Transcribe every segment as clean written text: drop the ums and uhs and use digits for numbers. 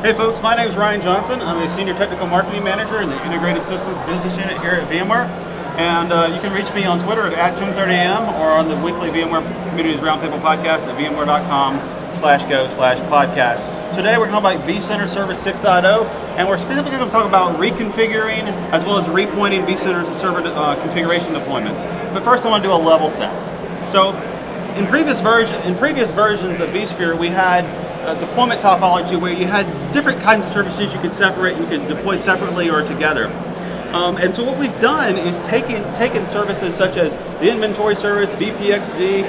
Hey folks, my name is Ryan Johnson. I'm a Senior Technical Marketing Manager in the Integrated Systems Business Unit here at VMware. And you can reach me on Twitter at 1030am or on the weekly VMware Communities Roundtable podcast at vmware.com/go/podcast. Today we're going to talk about vCenter Server 6.0, and we're specifically going to talk about reconfiguring as well as repointing vCenter Server configuration deployments. But first I want to do a level set. So in previous versions of vSphere, we had a deployment topology where you had different kinds of services you could separate, you could deploy separately or together. And so what we've done is taken services such as the inventory service, VPXD,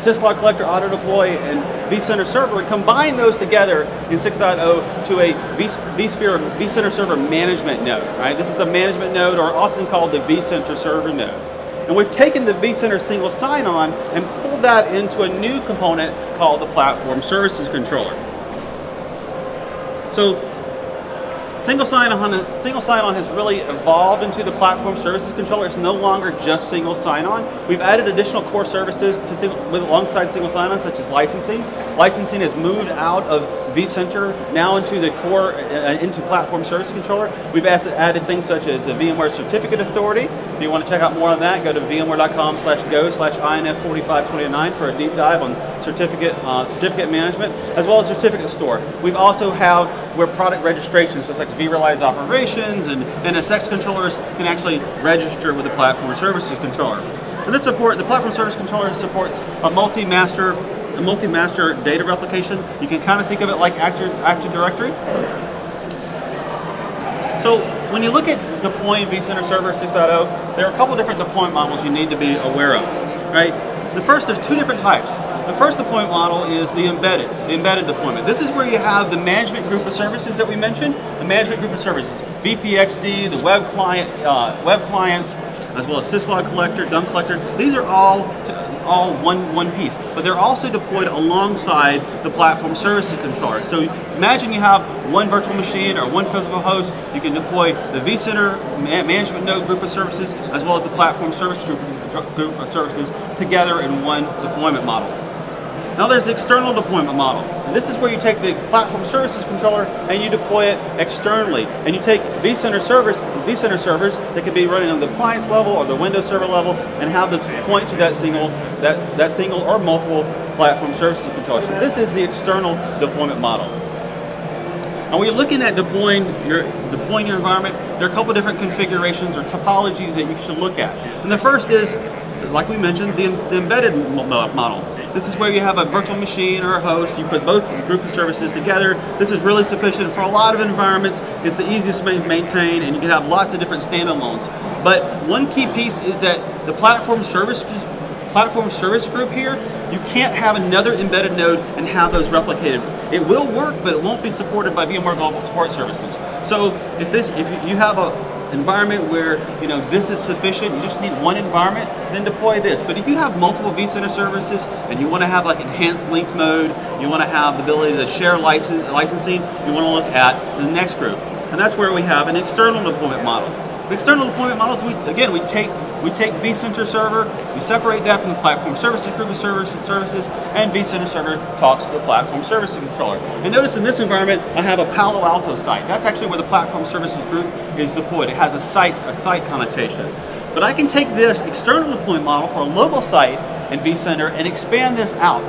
syslog collector auto deploy, and vCenter server, and combine those together in 6.0 to a vCenter server management node. Right? This is a management node, or often called the vCenter server node. And we've taken the vCenter single sign-on and pulled that into a new component called the Platform Services Controller. So single sign-on has really evolved into the Platform Services Controller. It's no longer just single sign-on. We've added additional core services alongside single sign-on, such as licensing. Licensing has moved out of vCenter now into the core, into Platform Services Controller. We've added things such as the VMware Certificate Authority. If you want to check out more on that, go to vmware.com/go/INF4529 for a deep dive on certificate management, as well as certificate store. We've also have where product registrations, such like vRealize operations and NSX controllers, can actually register with the Platform Services Controller. And the Platform Service Controller supports a multi-master data replication. You can kind of think of it like Active Directory. So when you look at deploying vCenter Server 6.0, there are a couple different deployment models you need to be aware of, right? There's two different types. The first deployment model is the embedded deployment. This is where you have the management group of services that we mentioned, the management group of services, VPXD, the web client, as well as syslog collector, dump collector. These are all one piece, but they're also deployed alongside the Platform Services Controller. So imagine you have one virtual machine or one physical host. You can deploy the vCenter management node group of services as well as the Platform Service group of services together in one deployment model. Now there's the external deployment model. And this is where you take the Platform Services Controller and you deploy it externally. And you take vCenter servers that can be running on the appliance level or the Windows Server level and have them point to that single or multiple Platform Services Controllers. So this is the external deployment model. And when you're looking at deploying your environment, there are a couple different configurations or topologies that you should look at. And the first is, like we mentioned, the embedded model. This is where you have a virtual machine or a host. You put both group of services together. This is really sufficient for a lot of environments. It's the easiest to maintain, and you can have lots of different standalones. But one key piece is that the Platform Service Group here, you can't have another embedded node and have those replicated. It will work, but it won't be supported by VMware Global Support Services. So if you have an environment where this is sufficient, you just need one environment, then deploy this. But if you have multiple vCenter services and you want to have like enhanced linked mode, you want to have the ability to share licensing, you want to look at the next group. And that's where we have an external deployment model. The external deployment models, we take vCenter server, we separate that from the Platform Services group of services, and vCenter server talks to the Platform Services Controller. And notice in this environment, I have a Palo Alto site. That's actually where the Platform Services group is deployed. It has a site connotation. But I can take this external deployment model for a local site in vCenter and expand this out.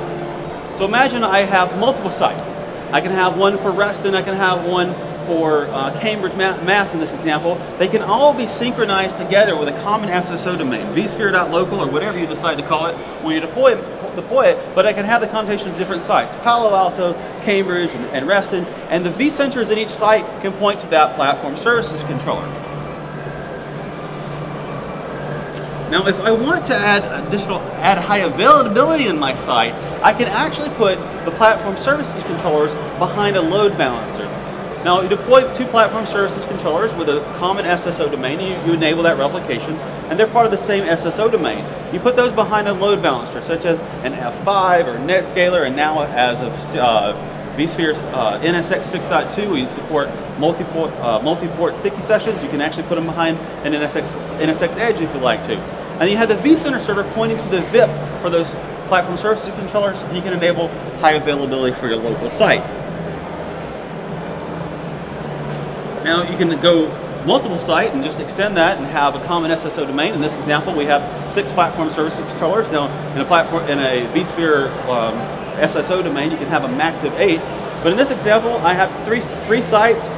So imagine I have multiple sites. I can have one for Reston, I can have one for Cambridge, Mass in this example. They can all be synchronized together with a common SSO domain, vSphere.local or whatever you decide to call it when you deploy it, but I can have the connotation of different sites, Palo Alto, Cambridge, and Reston, and the vCenters in each site can point to that Platform Services Controller. Now if I want to add high availability in my site, I can actually put the Platform Services Controllers behind a load balancer. Now, you deploy two Platform Services Controllers with a common SSO domain, you enable that replication, and they're part of the same SSO domain. You put those behind a load balancer, such as an F5 or NetScaler, and now as of vSphere NSX 6.2, we support multi-port sticky sessions. You can actually put them behind an NSX Edge if you'd like to. And you have the vCenter server pointing to the VIP for those Platform Services Controllers, and you can enable high availability for your local site. Now you can go multiple site and just extend that and have a common SSO domain. In this example, we have 6 platform service controllers. Now, in a vSphere SSO domain, you can have a max of 8. But in this example, I have three sites,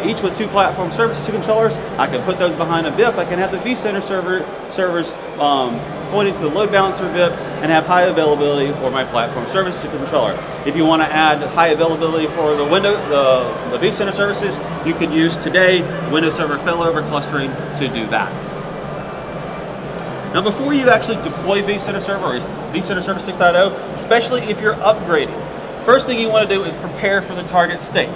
each with 2 platform services, 2 controllers. I can put those behind a VIP. I can have the vCenter servers pointing to the load balancer VIP and have high availability for my platform service to controller. If you want to add high availability for the the vCenter services, you could use today Windows Server failover clustering to do that. Now, before you actually deploy vCenter Server or vCenter Server 6.0, especially if you're upgrading, first thing you want to do is prepare for the target state.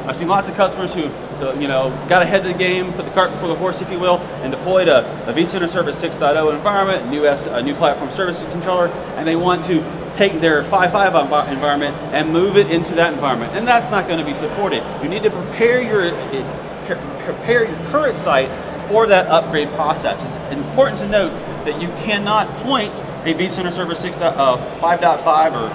I've seen lots of customers who've got ahead of the game, put the cart before the horse, if you will, and deployed a vCenter Server 6.0 environment, a new platform services controller, and they want to take their 5.5 environment and move it into that environment, and that's not going to be supported. You need to prepare your current site for that upgrade process. It's important to note that you cannot point a vCenter Server 5.5 or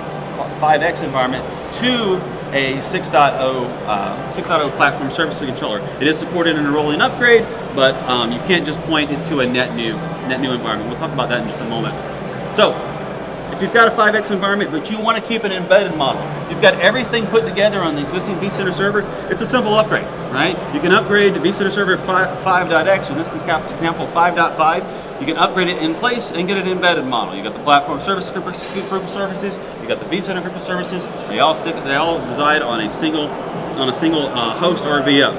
5X environment to a 6.0 platform services controller. It is supported in a rolling upgrade, but you can't just point it to a net new environment. We'll talk about that in just a moment. So, if you've got a 5X environment, but you want to keep an embedded model, you've got everything put together on the existing vCenter server, it's a simple upgrade, right? You can upgrade to vCenter Server 5.x, in this example 5.5, you can upgrade it in place and get an embedded model. You got the platform service group of services, you got the vCenter group of services. They all reside on a single host or VM.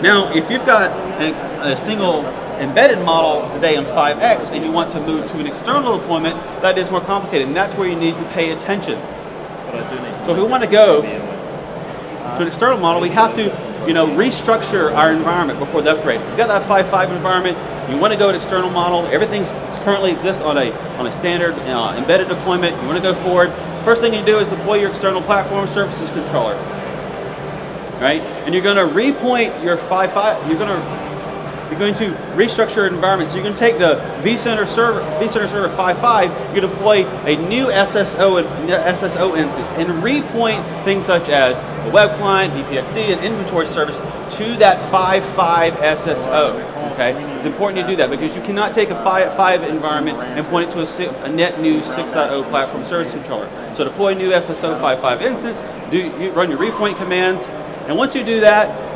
Now, if you've got a single embedded model today in 5X and you want to move to an external deployment, that is more complicated, and that's where you need to pay attention. So if we want to go to an external model, we have to restructure our environment before the upgrade. If you've got that 5.5 environment, you want to go to external model, everything currently exists on a standard embedded deployment, you want to go forward. First thing you do is deploy your external platform services controller, right? And you're going to repoint your 5.5, you're going to restructure your environment. So you're going to take the vCenter Server 5.5, you're going to deploy a new SSO instance and repoint things such as the web client, DPXD, and inventory service to that 5.5 SSO. Okay, it's important you do that because you cannot take a 5.5 environment and point it to a net new 6.0 platform service controller. So deploy a new SSO 5.5 instance, you run your repoint commands, and once you do that,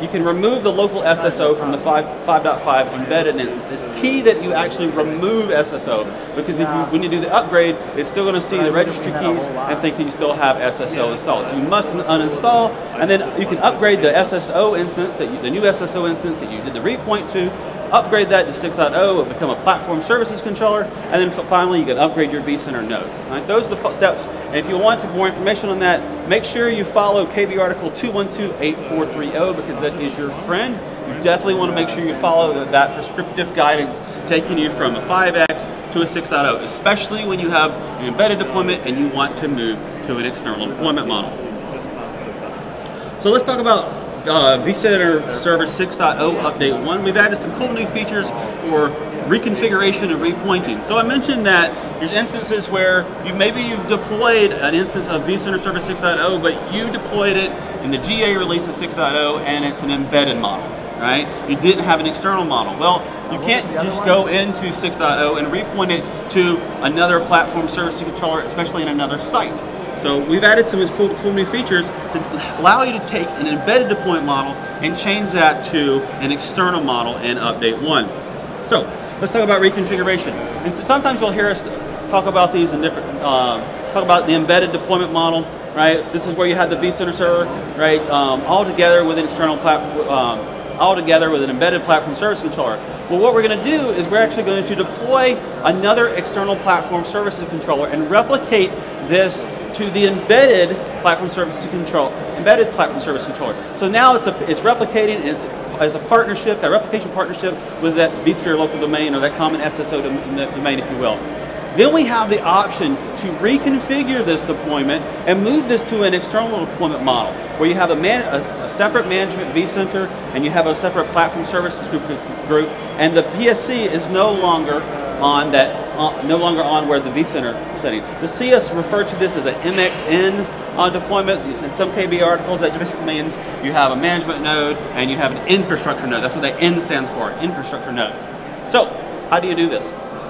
you can remove the local SSO from the 5.5 embedded instance. It's key that you actually remove SSO because when you do the upgrade, it's still going to see the registry keys and think that you still have SSO installed. So you must uninstall, and then you can upgrade the SSO instance, the new SSO instance that you did the repoint to, upgrade that to 6.0, become a platform services controller, and then finally you can upgrade your vCenter node. Right? Those are the steps. And if you want more information on that, make sure you follow KB article 2128430 because that is your friend. You definitely want to make sure you follow that prescriptive guidance taking you from a 5X to a 6.0, especially when you have an embedded deployment and you want to move to an external deployment model. So let's talk about vCenter Server 6.0 Update 1. We've added some cool new features for reconfiguration and repointing. So I mentioned that there's instances where you've deployed an instance of vCenter Server 6.0, but you deployed it in the GA release of 6.0 and it's an embedded model, right? You didn't have an external model. Well, you can't just go into 6.0 and repoint it to another platform service controller, especially in another site. So we've added some cool new features to allow you to take an embedded deployment model and change that to an external model in Update 1. So let's talk about reconfiguration. And so sometimes you'll hear us talk about these in different, talk about the embedded deployment model, right? This is where you have the vCenter server, right? All together with an external all together with an embedded platform service controller. Well, what we're going to do is we're actually going to deploy another external platform services controller and replicate this to the embedded platform service controller. So now it's replicating. It's as a partnership, that replication partnership with that vSphere local domain or that common SSO domain, if you will. Then we have the option to reconfigure this deployment and move this to an external deployment model, where you have a separate management vCenter and you have a separate platform services group, and the PSC is no longer on that, where the vCenter setting. The CS refer to this as an MXN deployment. In some KB articles, that just means you have a management node and you have an infrastructure node. That's what that N stands for, infrastructure node. So, how do you do this?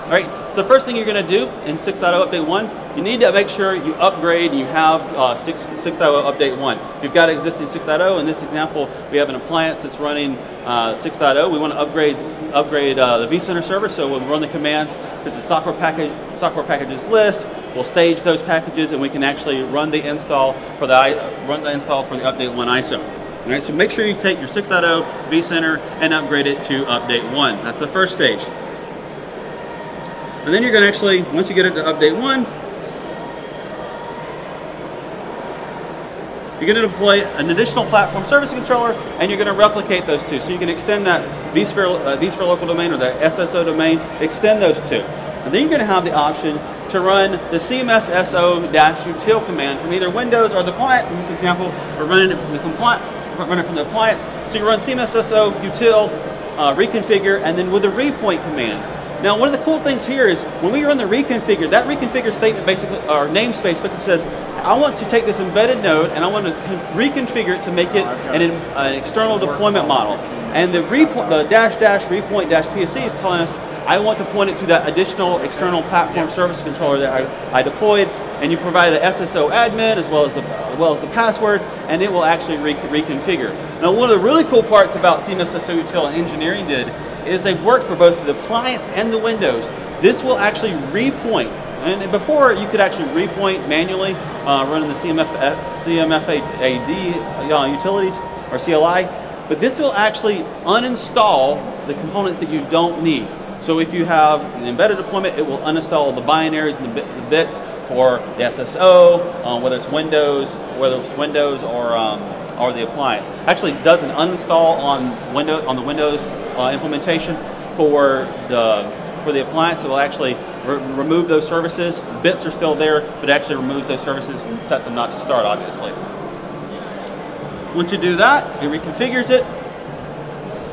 All right, so the first thing you're going to do in 6.0 update 1, you need to make sure you upgrade and you have 6.0 update 1. If you've got existing 6.0, in this example, we have an appliance that's running 6.0. We want to upgrade the vCenter server, so we'll run the commands to the software packages list. We'll stage those packages, and we can actually run the install for the update 1 ISO. All right, so make sure you take your 6.0 vCenter and upgrade it to update 1. That's the first stage. And then you're going to actually, once you get it to update 1, you're going to deploy an additional platform service controller, and you're going to replicate those two. So you can extend that vSphere local domain or the SSO domain, extend those two. And then you're going to have the option to run the cmsso-util command from either Windows or the appliance. In this example, we're running it from the appliance. So you run cmsso-util, reconfigure, and then with a repoint command. Now, one of the cool things here is when we run the reconfigure, that reconfigure statement basically, or namespace, basically says, I want to take this embedded node and I want to reconfigure it to make it an external deployment model. And the --repoint PSC is telling us, I want to point it to that additional external platform service controller that I deployed, and you provide the SSO admin as well as the password, and it will actually reconfigure. Now, one of the really cool parts about cmsso-util and engineering did is they've worked for both the appliance and the Windows. This will actually repoint. And before, you could actually repoint manually running the CMFAD utilities or CLI, but this will actually uninstall the components that you don't need. So if you have an embedded deployment, it will uninstall the binaries and the bits for the SSO, whether it's Windows or the appliance. Actually, it does an uninstall on the Windows implementation for the appliance. It will actually remove those services. Bits are still there, but it actually removes those services and sets them not to start, obviously. Once you do that, it reconfigures it,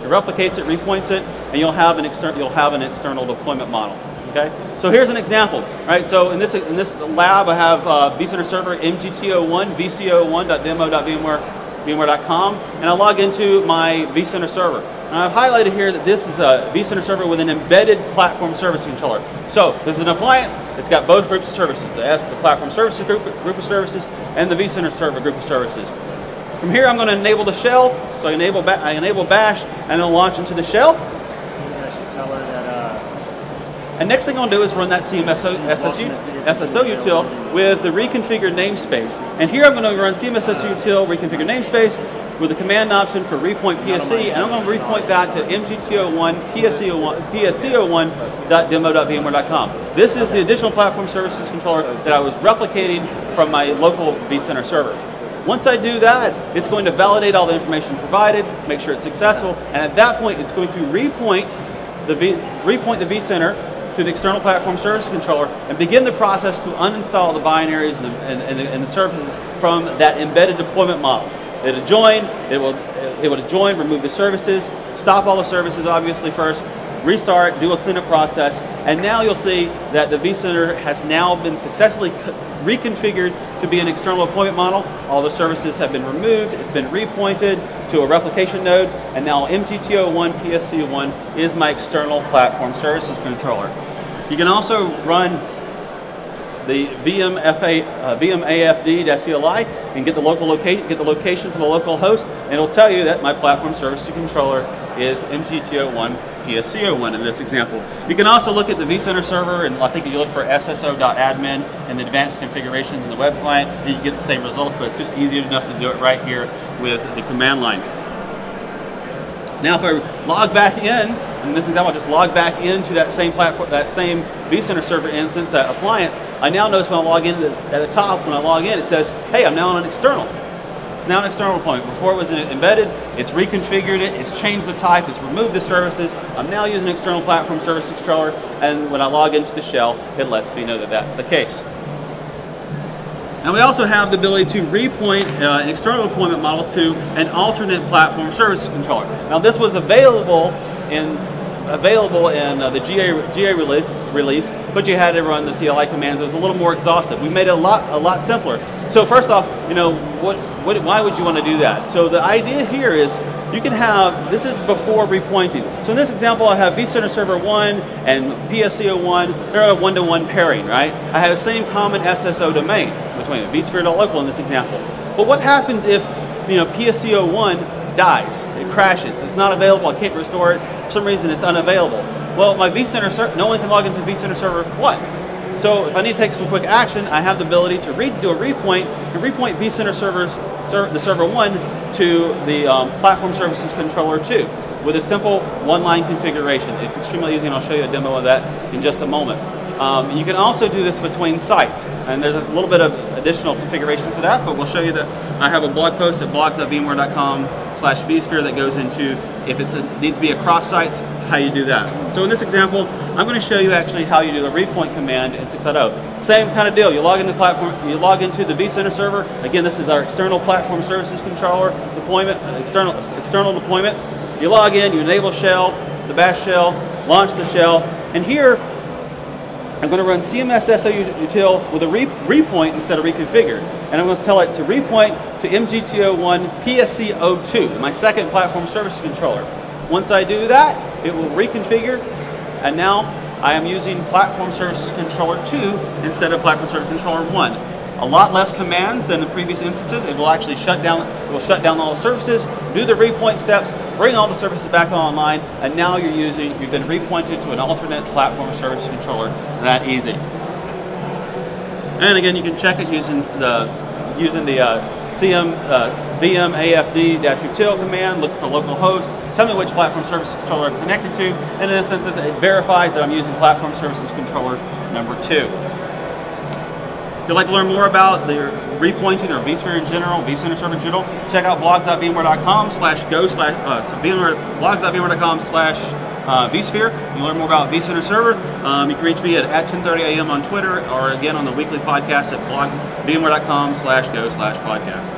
it replicates it, repoints it, and you'll have an external deployment model. Okay. So here's an example. Right. So in this lab, I have vCenter server mgto1 vco1.demo.vmware.com, and I log into my vCenter server. And I've highlighted here that this is a vCenter server with an embedded platform service controller. So this is an appliance. It's got both groups of services: the platform services group of services and the vCenter server group of services. From here, I'm going to enable the shell. So I enable bash, and it'll launch into the shell. And next thing I'm going to do is run that cmsso-util with the reconfigure namespace. And here I'm going to run cmsso-util reconfigure namespace with the command option for repoint PSC, and I'm going to repoint that to mgto1 PSC1.demo.vmware.com. This is the additional platform services controller that I was replicating from my local vCenter server. Once I do that, it's going to validate all the information provided, make sure it's successful, and at that point, it's going to repoint the vCenter to the external platform service controller and begin the process to uninstall the binaries and the services from that embedded deployment model. It'll join, it will join, remove the services, stop all the services obviously first, restart, do a cleanup process, and now you'll see that the vCenter has now been successfully reconfigured to be an external deployment model. All the services have been removed, it's been repointed to a replication node, and now mgto1 PSC1 is my external platform services controller. You can also run the vmafd-CLI and get the location from the local host, and it'll tell you that my platform services controller is mgto1 PSCO1 in this example. You can also look at the vCenter server, and I think if you look for sso.admin and the advanced configurations in the web client, you get the same results, but it's just easy enough to do it right here with the command line. Now if I log back in, in this example, I'll just log back into that same platform, that same vCenter server instance, that appliance. I now notice when I log in at the top, when I log in, it says, hey, I'm now on an external. It's now an external deployment. Before it was embedded, it's reconfigured it, it's changed the type, it's removed the services. I'm now using an external platform services controller, and when I log into the shell, it lets me know that that's the case. And we also have the ability to repoint an external deployment model to an alternate platform services controller. Now this was available in the GA release, but you had to run the CLI commands. It was a little more exhaustive. We made it a lot simpler. So first off, why would you want to do that? So the idea here is you can have, this is before repointing. So in this example, I have vCenter Server 1 and PSC01. They're a one-to-one pairing, right? I have the same common SSO domain between it, vSphere.local in this example. But what happens if PSC01 dies? It crashes. It's not available. I can't restore it. For some reason, it's unavailable. Well, my vCenter server, no one can log into vCenter Server 1. So if I need to take some quick action, I have the ability to do a repoint and repoint vCenter the Server 1 to the Platform Services Controller 2 with a simple one-line configuration. It's extremely easy, and I'll show you a demo of that in just a moment. You can also do this between sites, and there's a little bit of additional configuration for that, but we'll show you that. I have a blog post at blogs.vmware.com/vsphere that goes into if it needs to be across sites, how you do that. So in this example, I'm going to show you actually how you do the repoint command in 6.0. Same kind of deal. You log into the platform. You log into the vCenter server. Again, this is our external platform services controller deployment, external deployment. You log in. You enable shell, the bash shell, launch the shell, and here I'm going to run CMS SOUtil with a repoint instead of reconfigure, and I'm going to tell it to repoint to MGTO1 PSC02, my second platform services controller. Once I do that, it will reconfigure, and now I am using Platform Services Controller 2 instead of Platform Services Controller 1. A lot less commands than the previous instances. It will actually shut down all the services, do the repoint steps, bring all the services back online, and now you've been repointed to an alternate Platform Services Controller that easy. And again, you can check it using the vmafd-util command. Look for localhost. Tell me which Platform Services Controller I'm connected to, and in this instance, it verifies that I'm using Platform Services Controller number 2. If you'd like to learn more about the repointing or vSphere in general, vCenter Server in general, check out blogs.vmware.com/vsphere. You can learn more about vCenter Server. You can reach me at 10:30 a.m. on Twitter, or again on the weekly podcast at blogs.vmware.com/go/podcast.